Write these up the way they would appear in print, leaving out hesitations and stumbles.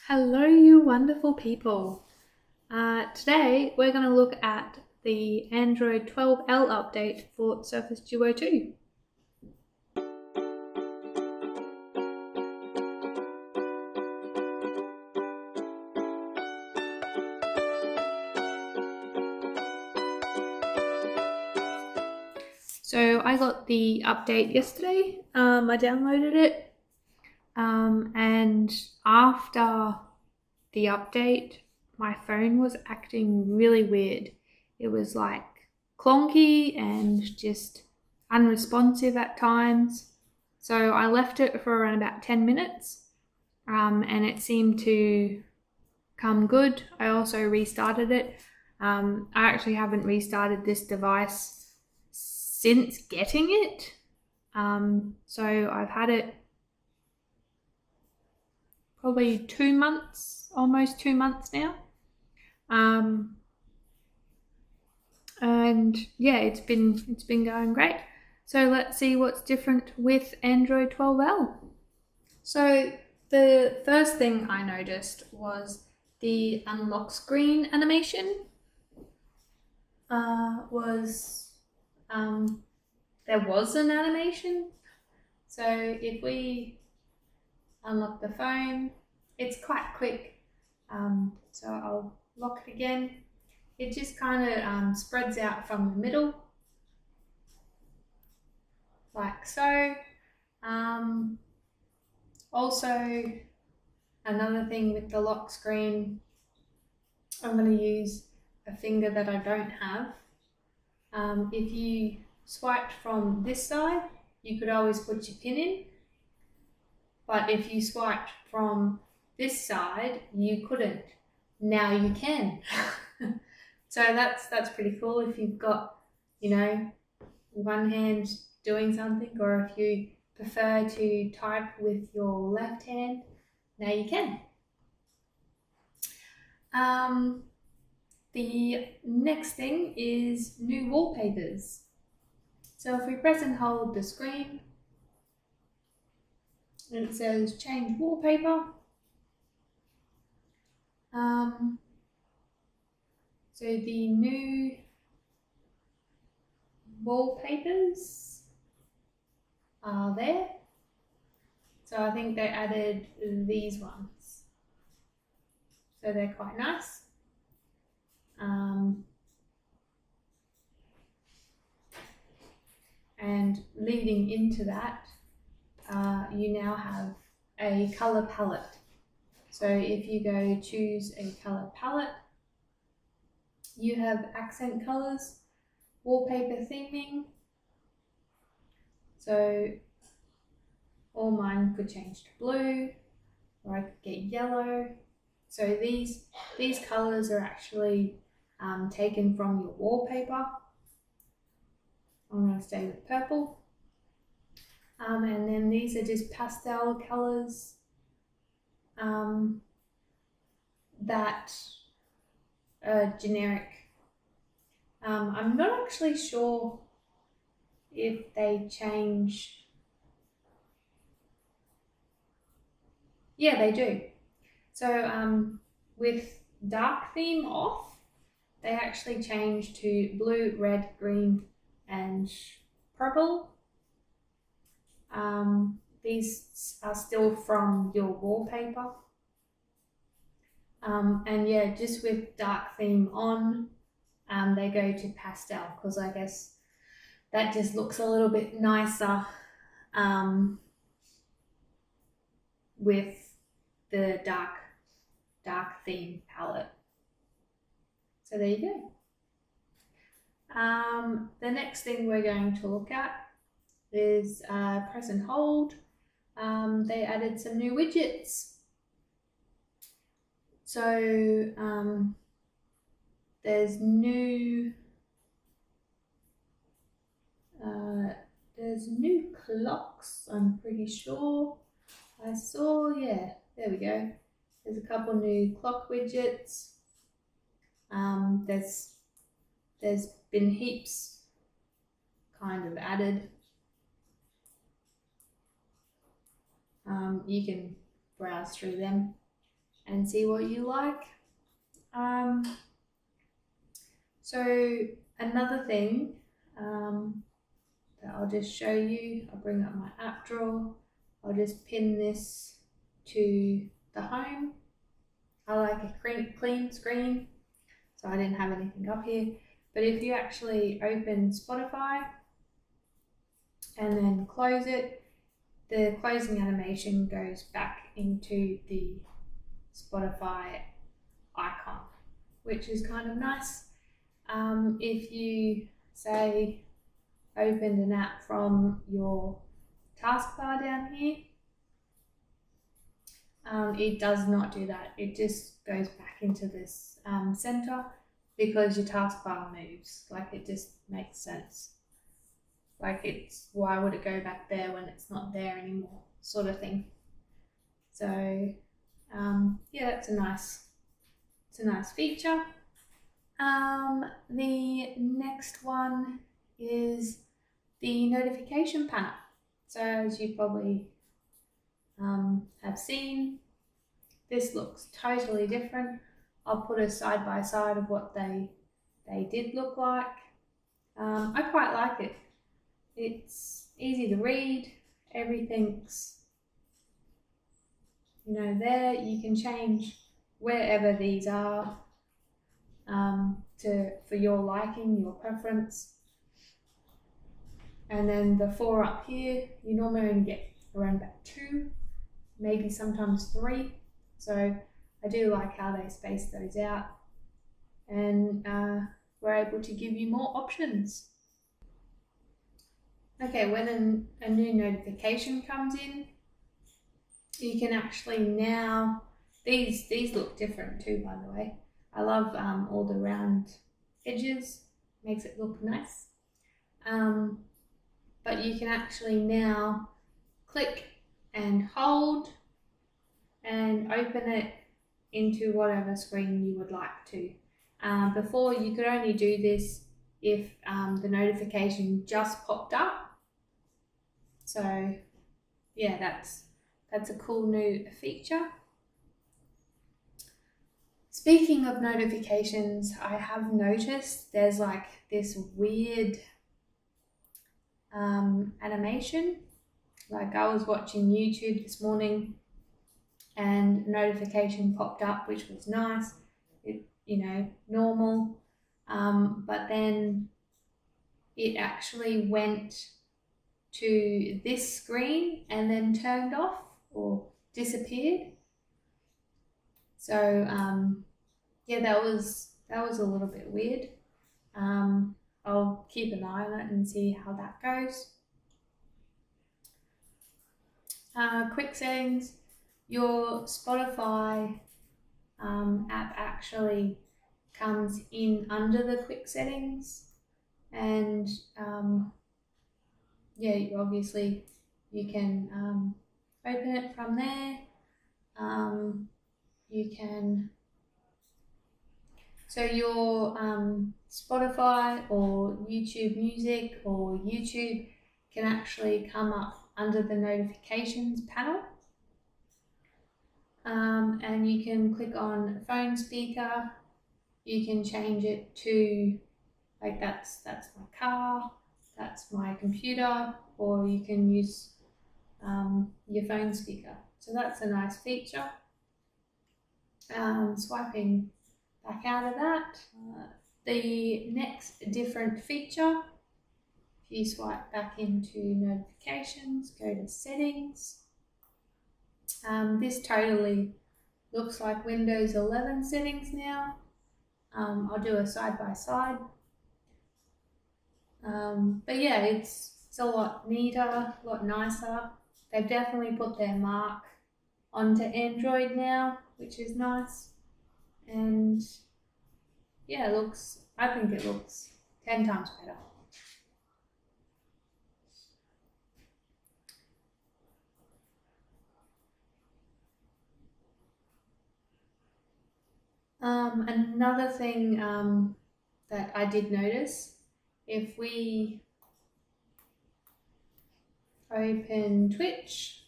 Hello, you wonderful people. Today we're going to look at the Android 12L update for Surface Duo 2. So I got the update yesterday. I downloaded it, and after the update, my phone was acting really weird. It was like clunky and just unresponsive at times. So I left it for around about 10 minutes, and it seemed to come good. I also restarted it. I actually haven't restarted this device since getting it. So I've had it probably 2 months, almost 2 months now. And yeah, it's been going great. So let's see what's different with Android 12L. So the first thing I noticed was the unlock screen animation. There was an animation. So if we unlock the phone, it's quite quick. So I'll lock it again. It just kind of spreads out from the middle, like so. Also, another thing with the lock screen, I'm going to use a finger that I don't have. If you swiped from this side, you could always put your pin in, but if you swiped from this side, you couldn't. Now you can. So that's pretty cool if you've got, one hand doing something, or if you prefer to type with your left hand, now you can. The next thing is new wallpapers. So if we press and hold the screen, and it says change wallpaper. So the new wallpapers are there. So I think they added these ones. So they're quite nice. And leading into that, you now have a color palette. So if you go choose a color palette, you have accent colors, wallpaper theming. So all mine could change to blue, or I could get yellow. So these colors are actually taken from your wallpaper. I'm going to stay with purple. And then these are just pastel colors that are generic. I'm not actually sure if they change. Yeah, they do. So with dark theme off, they actually change to blue, red, green, and purple. These are still from your wallpaper. And yeah, just with dark theme on, they go to pastel, because I guess that just looks a little bit nicer with the dark theme palette. So there you go. The next thing we're going to look at is press and hold. They added some new widgets. So there's new clocks, I'm pretty sure. I saw, yeah, there we go. There's a couple new clock widgets. There's been heaps kind of added. You can browse through them. and see what you like. So another thing that I'll just show you, I'll bring up my app drawer. I'll just pin this to the home. I like a clean screen, so I didn't have anything up here. But if you actually open Spotify and then close it, the closing animation goes back into the Spotify icon, which is kind of nice. If you say opened an app from your taskbar down here, it does not do that. It just goes back into this center because your taskbar moves. Like, it just makes sense. Like, it's, why would it go back there when it's not there anymore, sort of thing. So yeah, that's a nice feature. The next one is the notification panel. So as you probably have seen, this looks totally different. I'll put a side by side of what they did look like. I quite like it. It's easy to read. Everything's, you know, there. You can change wherever these are for your liking, your preference. And then the 4 up here, you normally only get around about 2, maybe sometimes 3. So I do like how they space those out, and we're able to give you more options. Okay, when a new notification comes in, you can actually now, these look different too, by the way. I love all the round edges, makes it look nice. But you can actually now click and hold and open it into whatever screen you would like to. Before, you could only do this if the notification just popped up. So yeah, that's a cool new feature. Speaking of notifications, I have noticed there's like this weird animation. Like, I was watching YouTube this morning and notification popped up, which was nice. It, you know, normal. But then it actually went to this screen and then turned off or disappeared. So yeah, that was a little bit weird. I'll keep an eye on it and see how that goes. Quick settings. Your Spotify app actually comes in under the quick settings, and yeah, obviously you can open it from there. You can, so your Spotify or YouTube Music or YouTube can actually come up under the notifications panel. And you can click on phone speaker. You can change it to, like, that's my car, that's my computer, or you can use your phone speaker. So that's a nice feature. Swiping back out of that, the next different feature, if you swipe back into notifications, go to settings. This totally looks like Windows 11 settings now. I'll do a side by side. But yeah, it's a lot neater, a lot nicer. They've definitely put their mark onto Android now, which is nice. And yeah, I think it looks 10 times better. Another thing that I did notice, if we open Twitch,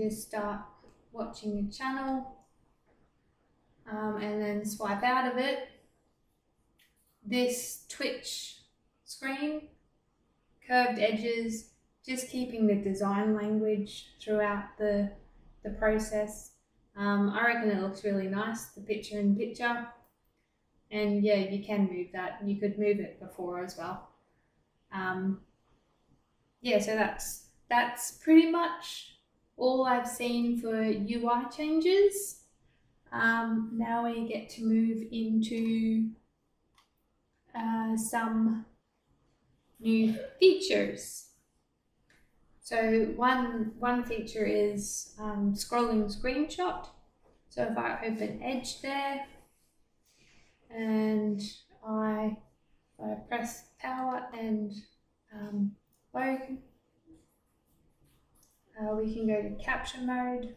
just start watching a channel and then swipe out of it. This Twitch screen, curved edges, just keeping the design language throughout the process. I reckon it looks really nice, the picture in picture. And yeah, you can move that. You could move it before as well. Yeah, so that's pretty much all I've seen for UI changes. Now we get to move into some new features. So one feature is scrolling screenshot. So if I open Edge there and I press power and low, we can go to capture mode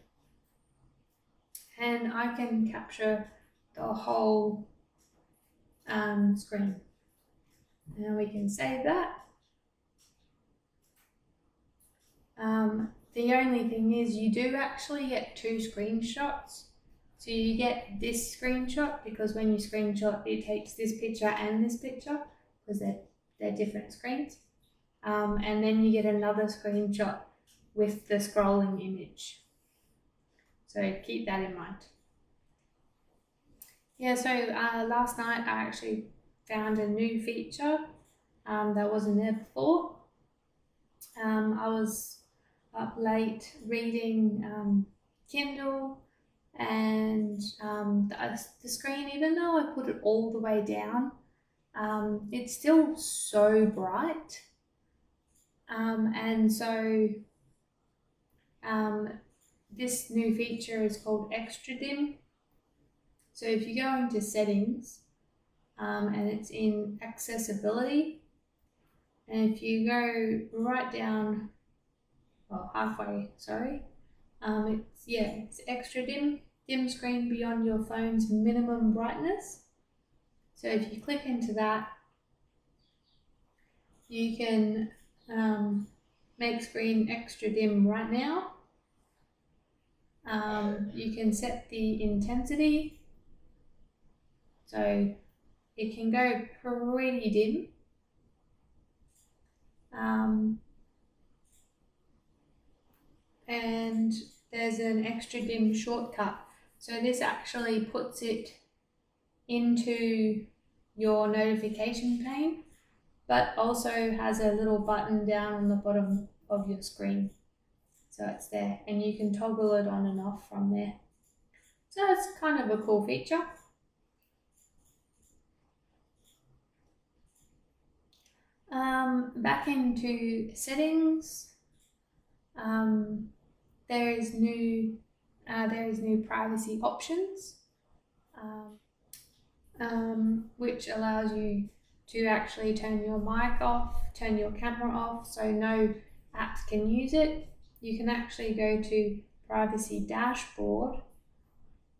and I can capture the whole screen. Now we can save that. The only thing is you do actually get 2 screenshots. So you get this screenshot because when you screenshot it takes this picture and this picture because they're different screens. And then you get another screenshot with the scrolling image. So keep that in mind. Yeah, so last night I actually found a new feature that wasn't there before. I was up late reading Kindle and the screen, even though I put it all the way down, it's still so bright. And so this new feature is called Extra Dim. So if you go into settings and it's in accessibility, and if you go right down, well, halfway, sorry, it's extra dim screen beyond your phone's minimum brightness. So if you click into that, you can make screen extra dim right now. You can set the intensity, so it can go pretty dim. And there's an extra dim shortcut. So this actually puts it into your notification pane, but also has a little button down on the bottom of your screen. So it's there and you can toggle it on and off from there. So it's kind of a cool feature. Back into settings, there is new privacy options, which allows you to actually turn your mic off, turn your camera off, so no apps can use it. You can actually go to privacy dashboard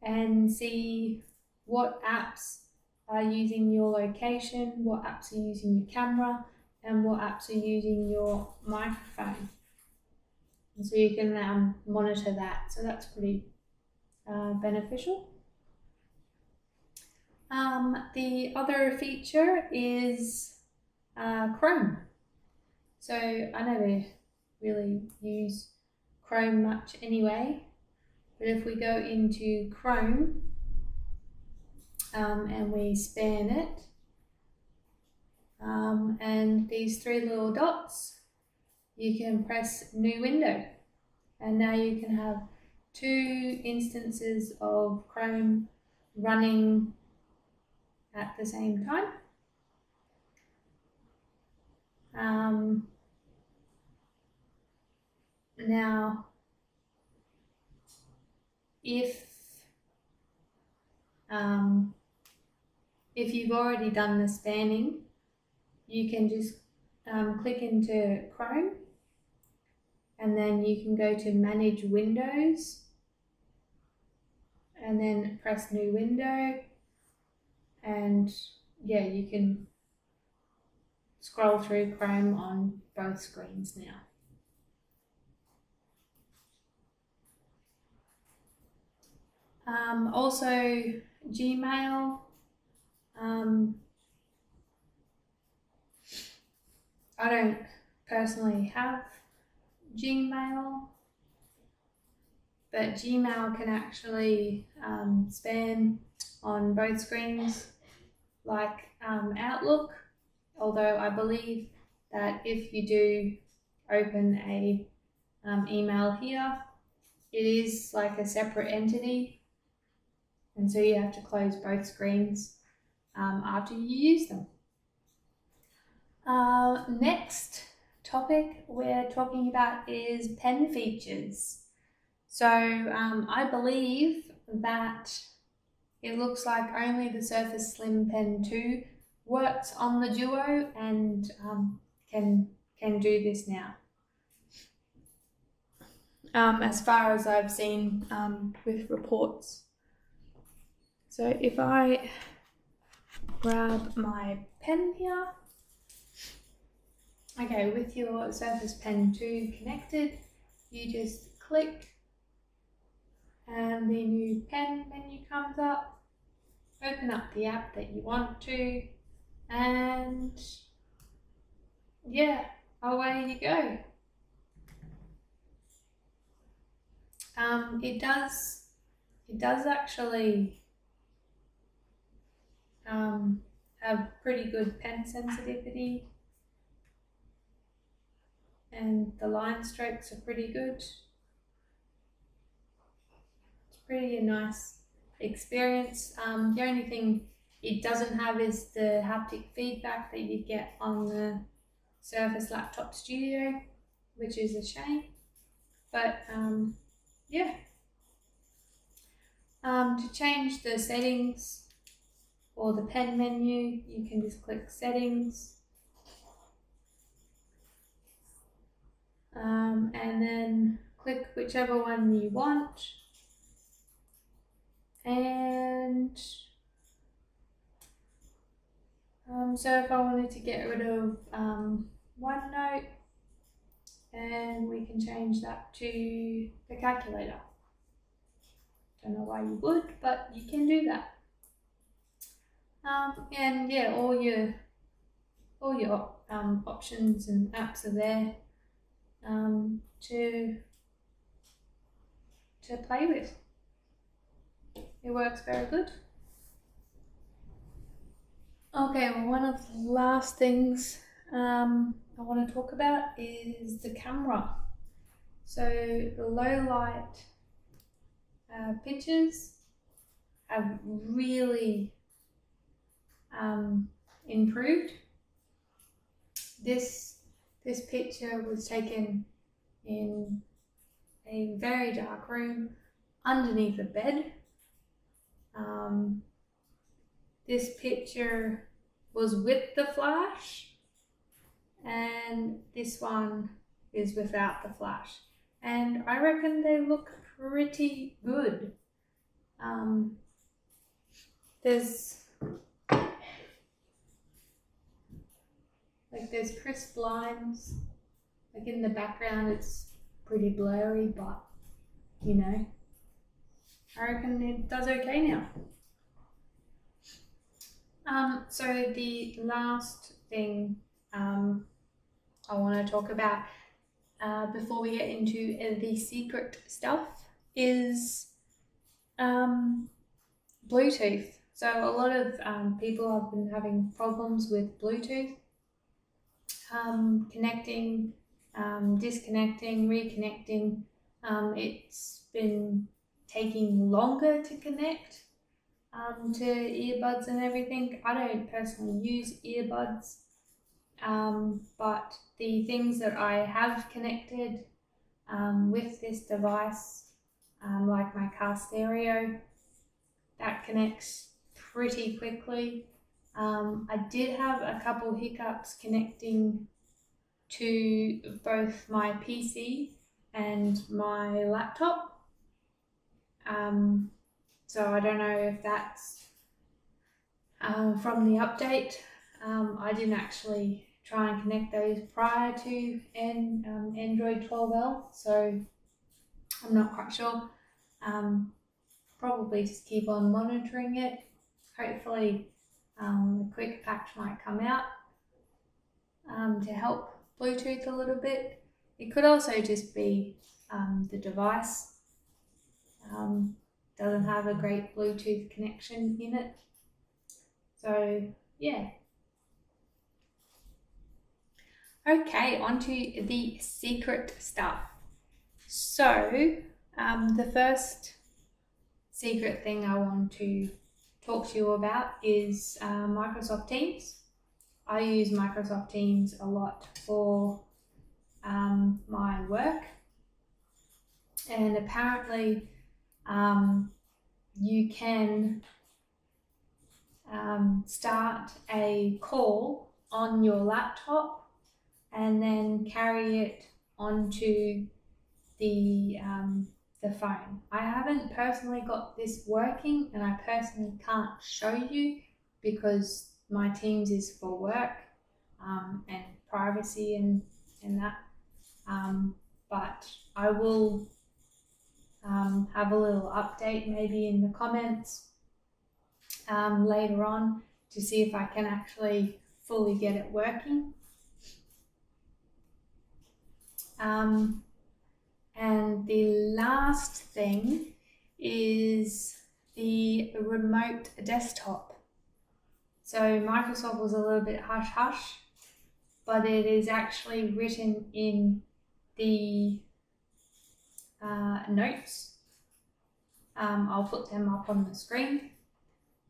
and see what apps are using your location, what apps are using your camera, and what apps are using your microphone. And so you can monitor that. So that's pretty beneficial. The other feature is Chrome. So I never really use Chrome much anyway, but if we go into Chrome and we span it, and these 3 little dots, you can press new window, and now you can have 2 instances of Chrome running at the same time. Now, if you've already done the spanning, you can just click into Chrome and then you can go to manage windows and then press new window, and yeah, you can scroll through Chrome on both screens now. Also Gmail. I don't personally have Gmail, but Gmail can actually spam on both screens like Outlook, although I believe that if you do open a email here, it is like a separate entity, and so you have to close both screens after you use them. Next topic we're talking about is pen features. So I believe that it looks like only the Surface Slim Pen 2 works on the Duo and can do this now. As far as I've seen with reports. So if I grab my pen here, okay, with your Surface Pen 2 connected, you just click and the new pen menu comes up. Open up the app that you want to, and yeah, away you go. It does actually have pretty good pen sensitivity, and the line strokes are pretty good. It's pretty a nice experience. The only thing it doesn't have is the haptic feedback that you get on the Surface Laptop Studio, which is a shame. But yeah. To change the settings or the pen menu, you can just click settings, and then click whichever one you want. And so if I wanted to get rid of OneNote, and we can change that to the calculator. Don't know why you would, but you can do that. And yeah, all your options and apps are there to play with. It works very good. Okay, well, one of the last things I want to talk about is the camera. So the low light pictures have really improved. This picture was taken in a very dark room underneath a bed. This picture was with the flash, and this one is without the flash, and I reckon they look pretty good. There's crisp lines, like in the background it's pretty blurry, but you know, I reckon it does okay now. So the last thing I want to talk about before we get into the secret stuff is Bluetooth. So a lot of people have been having problems with Bluetooth, connecting, disconnecting, reconnecting. It's been taking longer to connect to earbuds and everything. I don't personally use earbuds, but the things that I have connected with this device, like my car stereo, that connects pretty quickly. I did have a couple hiccups connecting to both my PC and my laptop. So I don't know if that's from the update. I didn't actually try and connect those prior to Android 12L, so I'm not quite sure. probably just keep on monitoring it. Hopefully a quick patch might come out to help Bluetooth a little bit. It could also just be the device doesn't have a great Bluetooth connection in it. So yeah. Okay, on to the secret stuff. So the first secret thing I want to talk to you about is Microsoft Teams. I use Microsoft Teams a lot for my work, and apparently you can start a call on your laptop and then carry it onto the phone. I haven't personally got this working, and I personally can't show you because my Teams is for work and privacy and that. But I will have a little update maybe in the comments later on to see if I can actually fully get it working. And the last thing is the remote desktop. So Microsoft was a little bit hush-hush, but it is actually written in the notes. I'll put them up on the screen.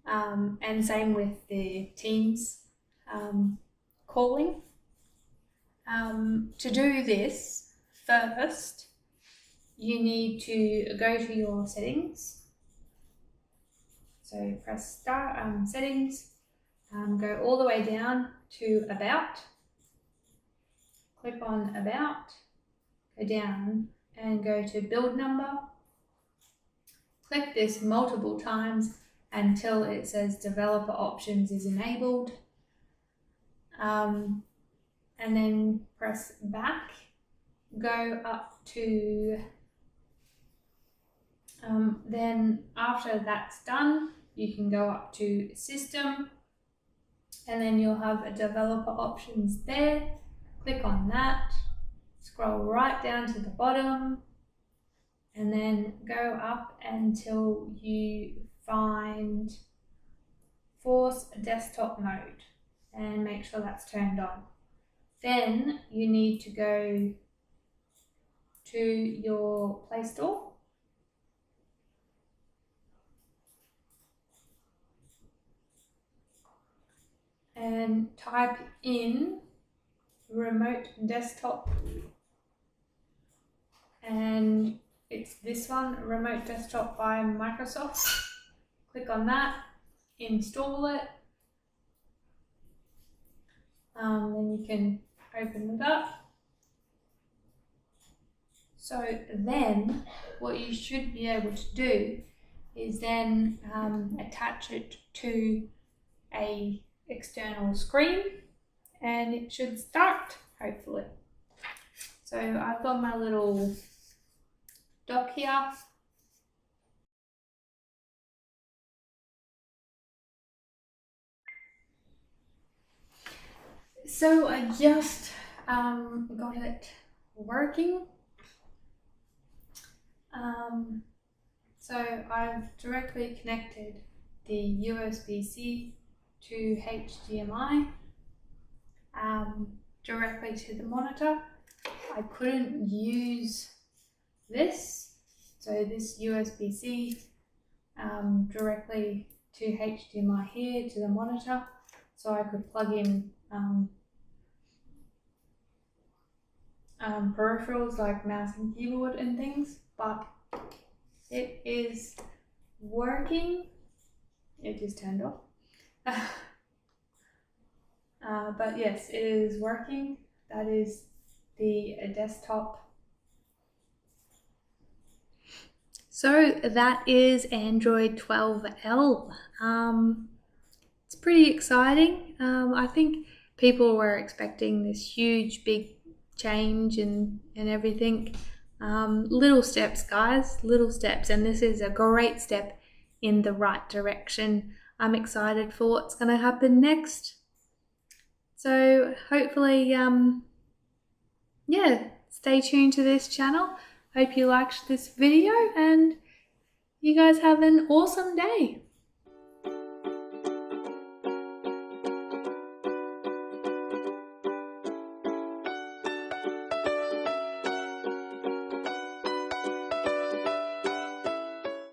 And same with the Teams calling. To do this, first, you need to go to your settings. So press start, settings, go all the way down to about, click on about, go down and go to build number. Click this multiple times until it says developer options is enabled. And then press back, go up to, then after that's done, you can go up to system, and then you'll have a developer options there. Click on that, scroll right down to the bottom, and then go up until you find force desktop mode and make sure that's turned on. Then you need to go to your Play Store and type in remote desktop, and it's this one, remote desktop by Microsoft. Click on that, install it, then you can open it up. So then what you should be able to do is then attach it to a external screen, and it should start, hopefully. So I've got my little dock here. So I just got it working. So I've directly connected the USB-C to HDMI directly to the monitor. I couldn't use this, so this USB-C directly to HDMI here to the monitor, so I could plug in peripherals like mouse and keyboard and things, but it is working. It just turned off. But yes, it is working. That is the desktop. So that is Android 12L. It's pretty exciting. I think people were expecting this huge, big change and everything. Little steps, guys, little steps. And this is a great step in the right direction. I'm excited for what's going to happen next. So hopefully, stay tuned to this channel. Hope you liked this video and you guys have an awesome day.